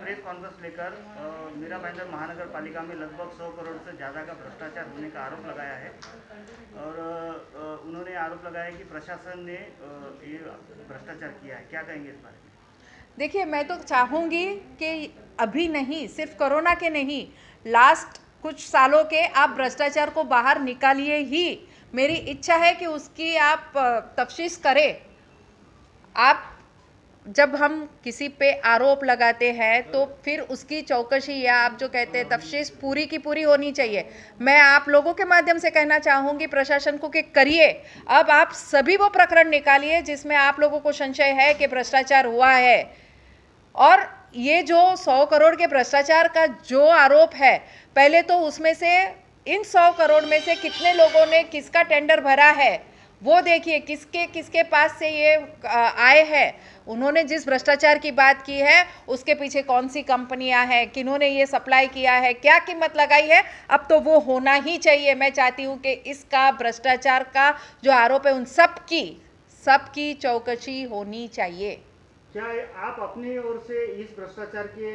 Press conference लेकर मीरा भाईंदर महानगर पालिका में लगभग 100 करोड़ से ज़्यादा का भ्रष्टाचार होने का आरोप लगाया है और उन्होंने आरोप लगाया कि प्रशासन ने ये भ्रष्टाचार किया है। क्या कहेंगे इस बारे में? देखिए, मैं तो चाहूँगी कि अभी नहीं, सिर्फ कोरोना के नहीं, लास्ट कुछ सालों के आप भ्रष्टाचार को बाहर निकालिए ही। मेरी इच्छा है कि उसकी आप तफ्तीश करें। आप जब हम किसी पे आरोप लगाते हैं तो फिर उसकी चौकसी या आप जो कहते हैं तफ्तीश पूरी की पूरी होनी चाहिए। मैं आप लोगों के माध्यम से कहना चाहूँगी प्रशासन को कि करिए। अब आप सभी वो प्रकरण निकालिए जिसमें आप लोगों को संशय है कि भ्रष्टाचार हुआ है। और ये जो 100 करोड़ के भ्रष्टाचार का जो आरोप है, पहले तो उसमें से इन 100 करोड़ में से कितने लोगों ने किसका टेंडर भरा है वो देखिए, किसके किसके पास से ये आए हैं। उन्होंने जिस भ्रष्टाचार की बात की है उसके पीछे कौन सी कंपनियां हैं, किन्होंने ये सप्लाई किया है, क्या कीमत लगाई है, अब तो वो होना ही चाहिए। मैं चाहती हूँ कि इसका भ्रष्टाचार का जो आरोप है उन सबकी चौकसी होनी चाहिए। क्या आप अपनी ओर से इस भ्रष्टाचार के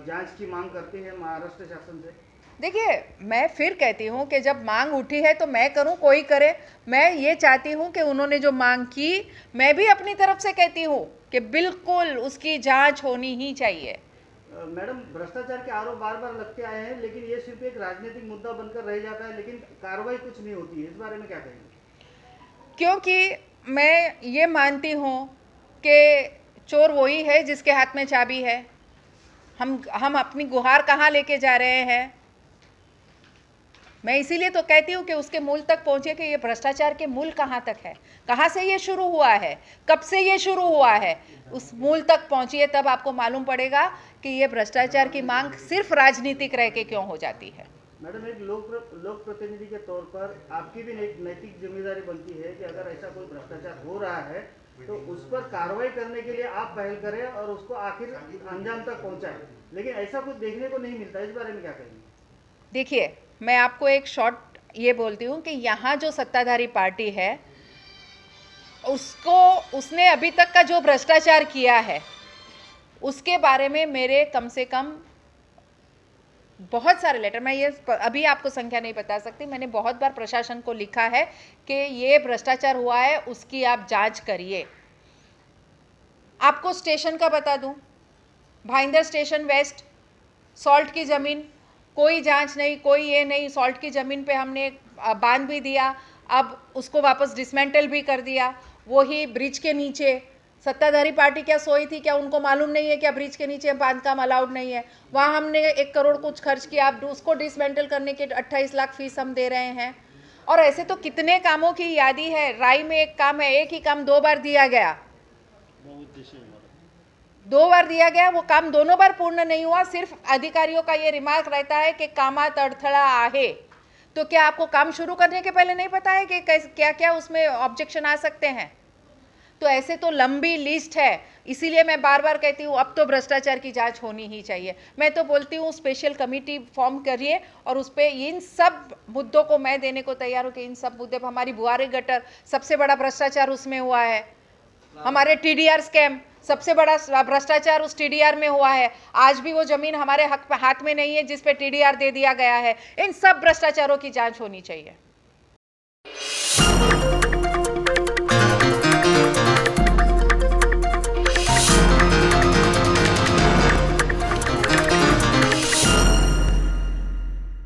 जांच की मांग करते हैं महाराष्ट्र शासन से? देखिए, मैं फिर कहती हूँ कि जब मांग उठी है तो मैं करूँ कोई करे। मैं ये चाहती हूँ कि उन्होंने जो मांग की, मैं भी अपनी तरफ से कहती हूँ कि बिल्कुल उसकी जांच होनी ही चाहिए। मैडम, भ्रष्टाचार के आरोप बार बार लगते आए हैं, लेकिन ये सिर्फ एक राजनीतिक मुद्दा बनकर रह जाता है, लेकिन कार्रवाई कुछ नहीं होती है। इस बारे में क्या कहेंगे? क्योंकि मैं ये मानती हूँ कि चोर वही है जिसके हाथ में चाबी है। हम अपनी गुहार कहाँ लेके जा रहे हैं? मैं इसीलिए तो कहती हूँ कि उसके मूल तक पहुँचे कि ये भ्रष्टाचार के मूल कहाँ तक है, कहाँ से ये शुरू हुआ है, कब से ये शुरू हुआ है। उस मूल तक पहुँचिए, तब आपको मालूम पड़ेगा कि ये भ्रष्टाचार की मांग सिर्फ राजनीतिक रह के क्यों हो जाती है। मैडम, एक लोक प्रतिनिधि के तौर पर आपकी भी एक नैतिक जिम्मेदारी बनती है कि अगर ऐसा कोई भ्रष्टाचार हो रहा है तो उस पर कार्रवाई करने के लिए आप पहल करें और उसको आखिर अंजाम तक पहुंचाएं, लेकिन ऐसा कुछ देखने को नहीं मिलता। इस बारे में क्या कहेंगे? देखिए, मैं आपको एक शॉर्ट ये बोलती हूँ कि यहाँ जो सत्ताधारी पार्टी है उसने अभी तक का जो भ्रष्टाचार किया है उसके बारे में मेरे कम से कम बहुत सारे लेटर, मैं ये अभी आपको संख्या नहीं बता सकती, मैंने बहुत बार प्रशासन को लिखा है कि ये भ्रष्टाचार हुआ है, उसकी आप जांच करिए। आपको स्टेशन का बता दूं, भाईंदर स्टेशन वेस्ट, सॉल्ट की ज़मीन, कोई जांच नहीं, कोई ये नहीं। सॉल्ट की ज़मीन पे हमने बांध भी दिया, अब उसको वापस डिसमेंटल भी कर दिया। वही ब्रिज के नीचे सत्ताधारी पार्टी क्या सोई थी? क्या उनको मालूम नहीं है क्या ब्रिज के नीचे बांधकाम अलाउड नहीं है? वहाँ हमने 1 करोड़ कुछ खर्च किया, अब उसको डिसमेंटल करने के 28 लाख फीस हम दे रहे हैं। और ऐसे तो कितने कामों की यादी है। राई में एक काम है, एक ही काम 2 बार दिया गया, 2 बार दिया गया, वो काम दोनों बार पूर्ण नहीं हुआ। सिर्फ अधिकारियों का ये रिमार्क रहता है कि कामात अडथळा आहे। तो क्या आपको काम शुरू करने के पहले नहीं पता है कि क्या क्या उसमें ऑब्जेक्शन आ सकते हैं? तो ऐसे तो लंबी लिस्ट है। इसीलिए मैं बार बार कहती हूँ अब तो भ्रष्टाचार की जांच होनी ही चाहिए। मैं तो बोलती हूँ स्पेशल कमेटी फॉर्म करिए और उस पर इन सब मुद्दों को मैं देने को तैयार हूँ कि इन सब मुद्दे पर, हमारी बुआरी गटर सबसे बड़ा भ्रष्टाचार उसमें हुआ है, हमारे TDR स्कैम सबसे बड़ा भ्रष्टाचार उस TDR में हुआ है। आज भी वो जमीन हमारे हाथ में नहीं है जिस पे TDR दे दिया गया है। इन सब भ्रष्टाचारों की जांच होनी चाहिए।